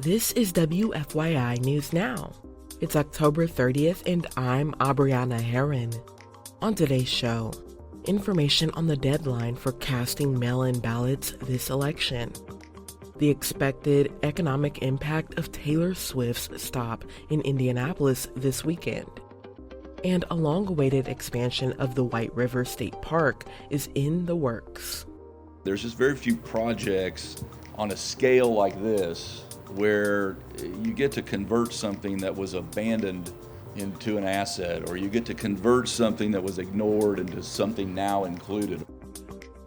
This is WFYI News Now. It's October 30th and I'm Abriana Herron. On today's show, information on the deadline for casting mail-in ballots this election, the expected economic impact of Taylor Swift's stop in Indianapolis this weekend, and a long-awaited expansion of the White River State Park is in the works. There's just very few projects on a scale like this where you get to convert something that was abandoned into an asset, or you get to convert something that was ignored into something now included.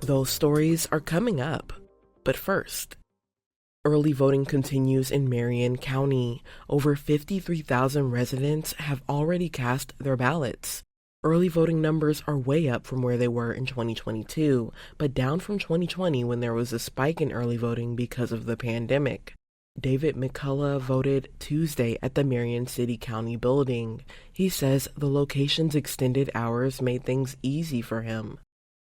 Those stories are coming up. But first, early voting continues in Marion County. Over 53,000 residents have already cast their ballots. Early voting numbers are way up from where they were in 2022, but down from 2020 when there was a spike in early voting because of the pandemic. David McCullough voted Tuesday at the Marion City County building. He says the location's extended hours made things easy for him.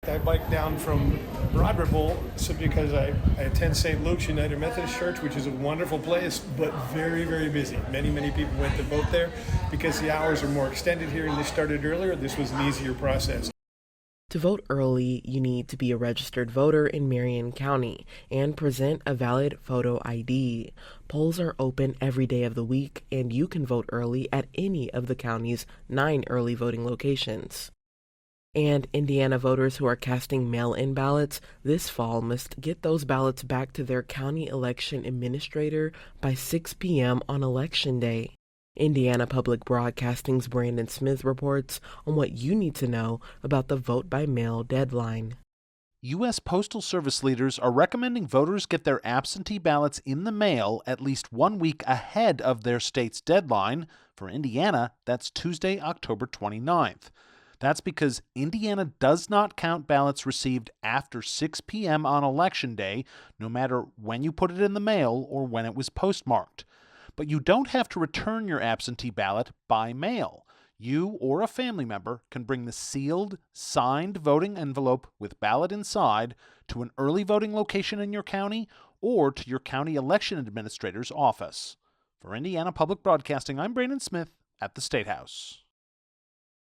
I biked down from Broad Ripple because I attend St. Luke's United Methodist Church, which is a wonderful place, but very, very busy. Many people went to vote there because the hours are more extended here and they started earlier. This was an easier process. To vote early, you need to be a registered voter in Marion County and present a valid photo ID. Polls are open every day of the week, and you can vote early at any of the county's 9 early voting locations. And Indiana voters who are casting mail-in ballots this fall must get those ballots back to their county election administrator by 6 p.m. on Election Day. Indiana Public Broadcasting's Brandon Smith reports on what you need to know about the vote-by-mail deadline. U.S. Postal Service leaders are recommending voters get their absentee ballots in the mail at least 1 week ahead of their state's deadline. For Indiana, that's Tuesday, October 29th. That's because Indiana does not count ballots received after 6 p.m. on Election Day, no matter when you put it in the mail or when it was postmarked. But you don't have to return your absentee ballot by mail. You or a family member can bring the sealed, signed voting envelope with ballot inside to an early voting location in your county or to your county election administrator's office. For Indiana Public Broadcasting, I'm Brandon Smith at the State House.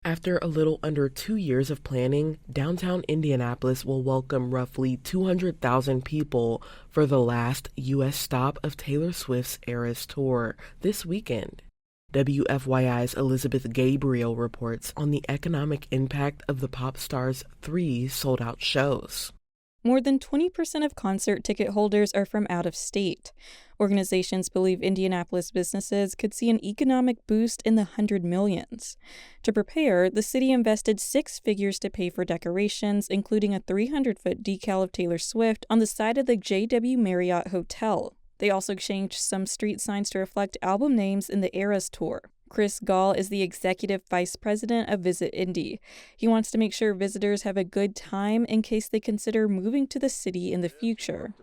After a little under 2 years of planning, downtown Indianapolis will welcome roughly 200,000 people for the last U.S. stop of Taylor Swift's Eras Tour this weekend. WFYI's Elizabeth Gabriel reports on the economic impact of the pop star's 3 sold-out shows. More than 20% of concert ticket holders are from out of state. Organizations believe Indianapolis businesses could see an economic boost in the hundred millions. To prepare, the city invested 6 figures to pay for decorations, including a 300-foot decal of Taylor Swift on the side of the JW Marriott Hotel. They also changed some street signs to reflect album names in the Eras Tour. Chris Gall is the executive vice president of Visit Indy. He wants to make sure visitors have a good time in case they consider moving to the city in the future.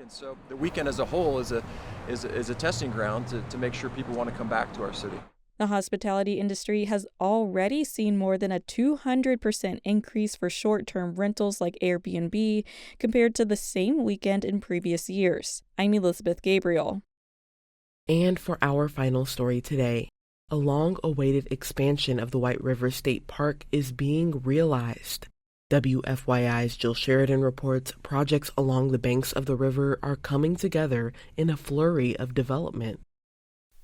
And so the weekend as a whole is a testing ground to make sure people want to come back to our city. The hospitality industry has already seen more than a 200% increase for short-term rentals like Airbnb compared to the same weekend in previous years. I'm Elizabeth Gabriel. And for our final story today, a long-awaited expansion of the White River State Park is being realized. WFYI's Jill Sheridan reports projects along the banks of the river are coming together in a flurry of development.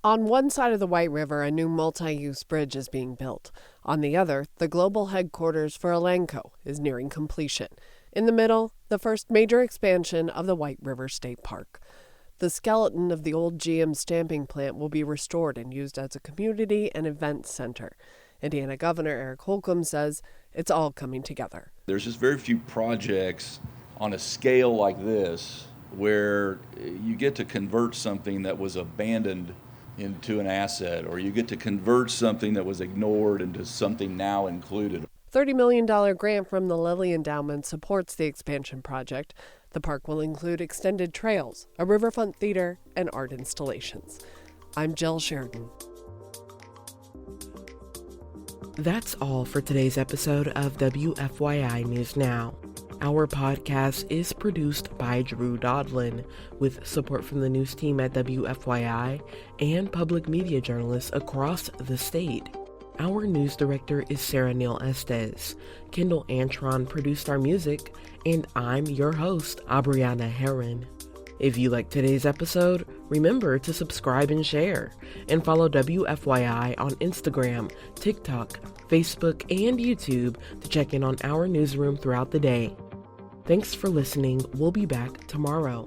On one side of the White River, a new multi-use bridge is being built. On the other, the global headquarters for Elanco is nearing completion. In the middle, the first major expansion of the White River State Park. The skeleton of the old GM stamping plant will be restored and used as a community and event center. Indiana Governor Eric Holcomb says it's all coming together. There's just very few projects on a scale like this where you get to convert something that was abandoned into an asset, or you get to convert something that was ignored into something now included. $30 million grant from the Lilly Endowment supports the expansion project. The park will include extended trails, a riverfront theater, and art installations. I'm Jill Sheridan. That's all for today's episode of WFYI News Now. Our podcast is produced by Drew Daudelin, with support from the news team at WFYI and public media journalists across the state. Our news director is Sarah Neal-Estes. Kendall Antron produced our music, and I'm your host, Abriana Herron. If you like today's episode, remember to subscribe and share, and follow WFYI on Instagram, TikTok, Facebook, and YouTube to check in on our newsroom throughout the day. Thanks for listening. We'll be back tomorrow.